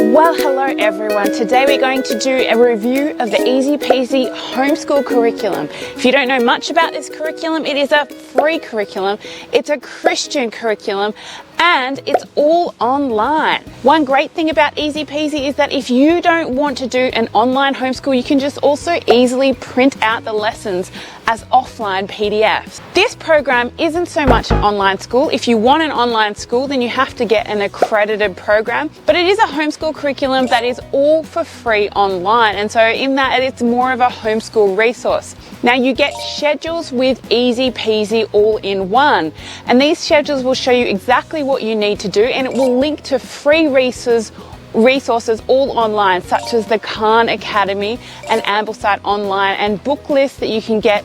Well, hello everyone. Today we're going to do a review of the Easy Peasy homeschool curriculum. If you don't know much about this curriculum, it is a free curriculum. It's a Christian curriculum and it's all online. One great thing about Easy Peasy is that if you don't want to do an online homeschool, you can just also easily print out the lessons as offline PDFs. This program isn't so much an online school. If you want an online school, then you have to get an accredited program, but it is a homeschool curriculum that is all for free online. And so in that, it's more of a homeschool resource. Now you get schedules with Easy Peasy all in one. And these schedules will show you exactly what you need to do, and it will link to free resources all online, such as the Khan Academy and Ambleside Online, and book lists that you can get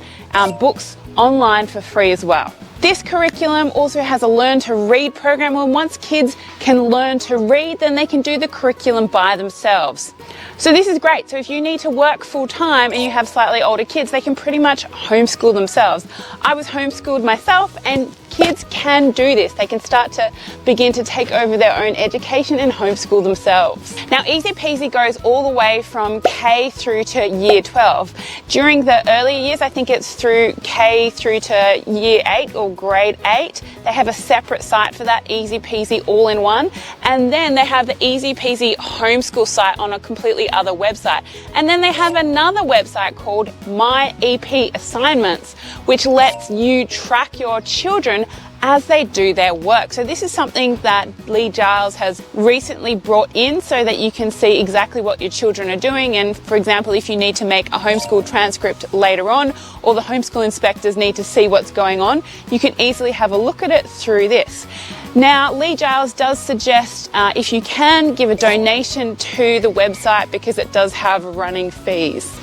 books online for free as well. This curriculum also has a learn to read program where once kids can learn to read, then they can do the curriculum by themselves. So this is great. So if you need to work full time and you have slightly older kids, they can pretty much homeschool themselves. I was homeschooled myself, and kids can do this. They can start to begin to take over their own education and homeschool themselves. Now, Easy Peasy goes all the way from K through to year 12. During the earlier years, I think it's through K through to year 8 or grade 8. They have a separate site for that, Easy Peasy all-in-one. And then they have the Easy Peasy homeschool site on a completely other website. And then they have another website called My EP Assignments, which lets you track your children as they do their work. So this is something that Lee Giles has recently brought in so that you can see exactly what your children are doing. And for example, if you need to make a homeschool transcript later on, or the homeschool inspectors need to see what's going on, you can easily have a look at it through this. Now, Lee Giles does suggest if you can give a donation to the website because it does have running fees.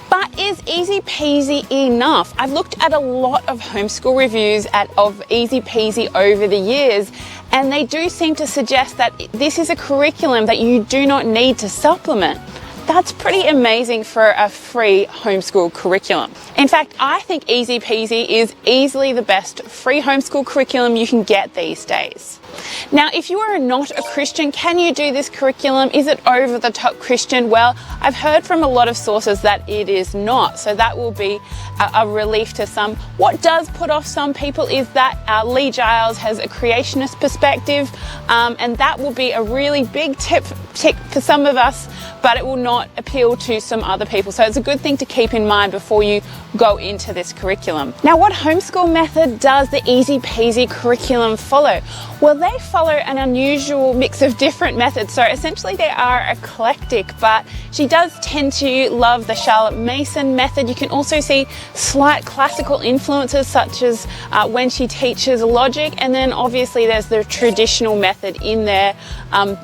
But is Easy Peasy enough? I've looked at a lot of homeschool reviews of Easy Peasy over the years, and they do seem to suggest that this is a curriculum that you do not need to supplement. That's pretty amazing for a free homeschool curriculum. In fact, I think Easy Peasy is easily the best free homeschool curriculum you can get these days. Now, if you are not a Christian, can you do this curriculum? Is it over the top Christian? Well, I've heard from a lot of sources that it is not, so that will be a relief to some. What does put off some people is that Lee Giles has a creationist perspective, and that will be a really big tick for some of us, but it will not appeal to some other people. So it's a good thing to keep in mind before you go into this curriculum. Now, what homeschool method does the Easy Peasy curriculum follow? Well, they follow an unusual mix of different methods. So essentially they are eclectic, but she does tend to love the Charlotte Mason method. You can also see slight classical influences, such as when she teaches logic, and then obviously there's the traditional method in there.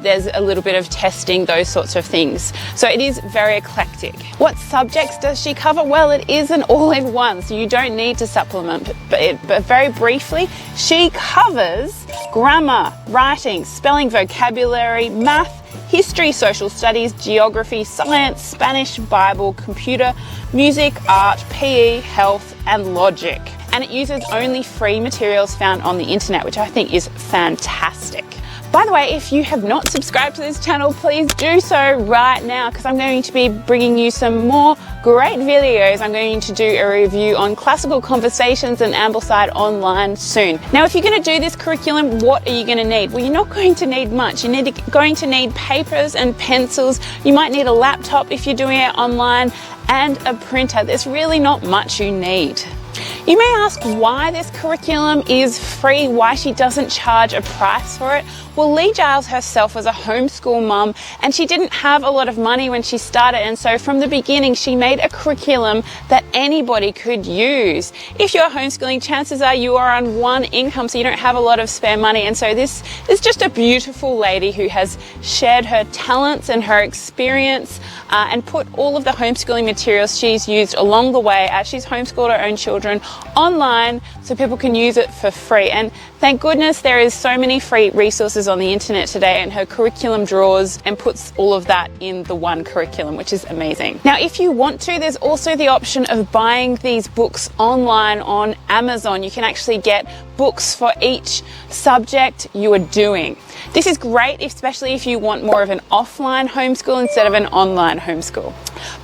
There's a little bit of testing, those sorts of things. So it is very eclectic. What subjects does she cover? Well, it is an all-in-one, so you don't need to supplement it. But very briefly, she covers grammar, writing, spelling, vocabulary, math, history, social studies, geography, science, Spanish, Bible, computer, music, art, PE, health, and logic. And it uses only free materials found on the internet, which I think is fantastic. By the way, if you have not subscribed to this channel, please do so right now, because I'm going to be bringing you some more great videos. I'm going to do a review on classical conversations and Ambleside Online soon. Now, if you're going to do this curriculum, what are you going to need? Well, you're not going to need much. You're going to need papers and pencils. You might need a laptop if you're doing it online, and a printer. There's really not much you need. You may ask why this curriculum is free, why she doesn't charge a price for it. Well, Lee Giles herself was a homeschool mum, and she didn't have a lot of money when she started, and so from the beginning she made a curriculum that anybody could use. If you're homeschooling, chances are you are on one income, so you don't have a lot of spare money, and so this is just a beautiful lady who has shared her talents and her experience and put all of the homeschooling materials she's used along the way as she's homeschooled her own children online, so people can use it for free. And thank goodness there is so many free resources on the internet today, and her curriculum draws and puts all of that in the one curriculum, which is amazing. Now, if you want to, there's also the option of buying these books online on Amazon. You can actually get books for each subject you are doing. This is great, especially if you want more of an offline homeschool instead of an online homeschool.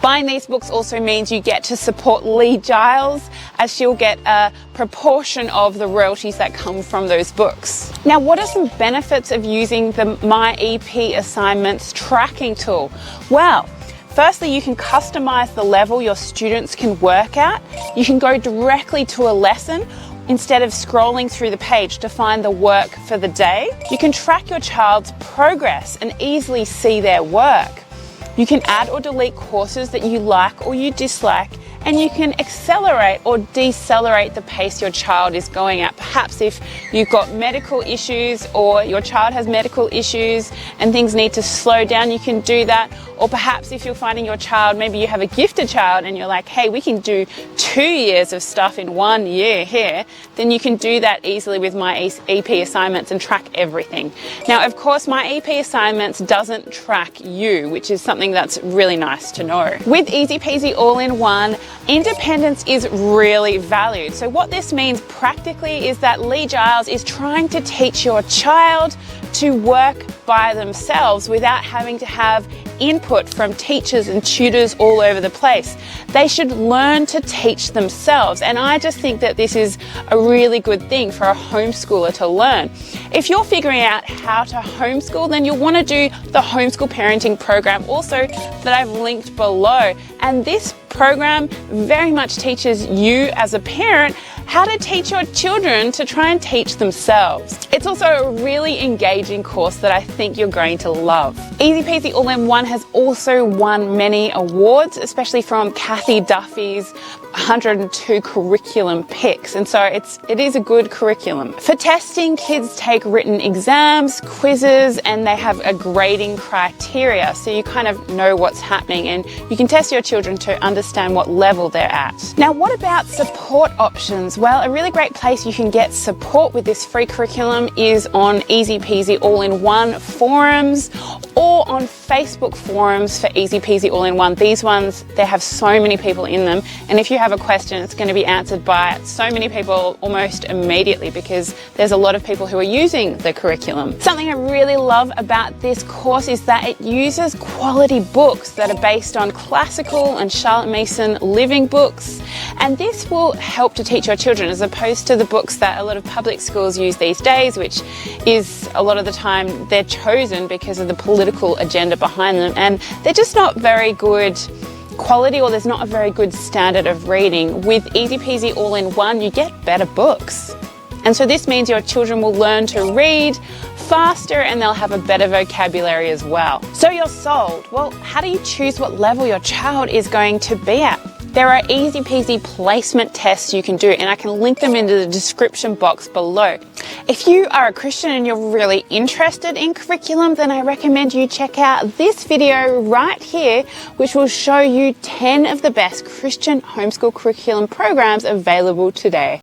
Buying these books also means you get to support Lee Giles, as she'll get a proportion of the royalties that come from those books. Now, what are some benefits of using the My EP Assignments tracking tool? Well, firstly, you can customize the level your students can work at. You can go directly to a lesson instead of scrolling through the page to find the work for the day. You can track your child's progress and easily see their work. You can add or delete courses that you like or you dislike, and you can accelerate or decelerate the pace your child is going at. Perhaps if you've got medical issues or your child has medical issues and things need to slow down, you can do that. Or perhaps if you're finding your child, maybe you have a gifted child and you're like, hey, we can do 2 years of stuff in 1 year here, then you can do that easily with My EP Assignments and track everything. Now, of course, My EP Assignments doesn't track you, which is something that's really nice to know. With Easy Peasy All-in-One, independence is really valued. So what this means practically is that Lee Giles is trying to teach your child to work by themselves without having to have input from teachers and tutors all over the place. They should learn to teach themselves, and I just think that this is a really good thing for a homeschooler to learn. If you're figuring out how to homeschool, then you'll want to do the homeschool parenting program also that I've linked below, and this program very much teaches you as a parent how to teach your children to try and teach themselves. It's also a really engaging course that I think you're going to love. Easy Peasy All-in-One has also won many awards, especially from Kathy Duffy's 102 curriculum picks, and so it is a good curriculum. For testing, kids take written exams, quizzes, and they have a grading criteria, so you kind of know what's happening and you can test your children to understand what level they're at. Now, what about support options? Well, a really great place you can get support with this free curriculum is on Easy Peasy All-in-One forums or on Facebook forums for Easy Peasy All-in-One. These ones, they have so many people in them, and if you have a question, it's going to be answered by so many people almost immediately because there's a lot of people who are using the curriculum. Something I really love about this course is that it uses quality books that are based on classical and Charlotte Mason living books, and this will help to teach your children as opposed to the books that a lot of public schools use these days, which is a lot of the time they're chosen because of the political agenda behind them, and they're just not very good quality, or there's not a very good standard of reading. With Easy Peasy All-in-One, you get better books. And so this means your children will learn to read faster and they'll have a better vocabulary as well. So you're sold. Well, how do you choose what level your child is going to be at? There are easy peasy placement tests you can do, and I can link them into the description box below. If you are a Christian and you're really interested in curriculum, then I recommend you check out this video right here, which will show you 10 of the best Christian homeschool curriculum programs available today.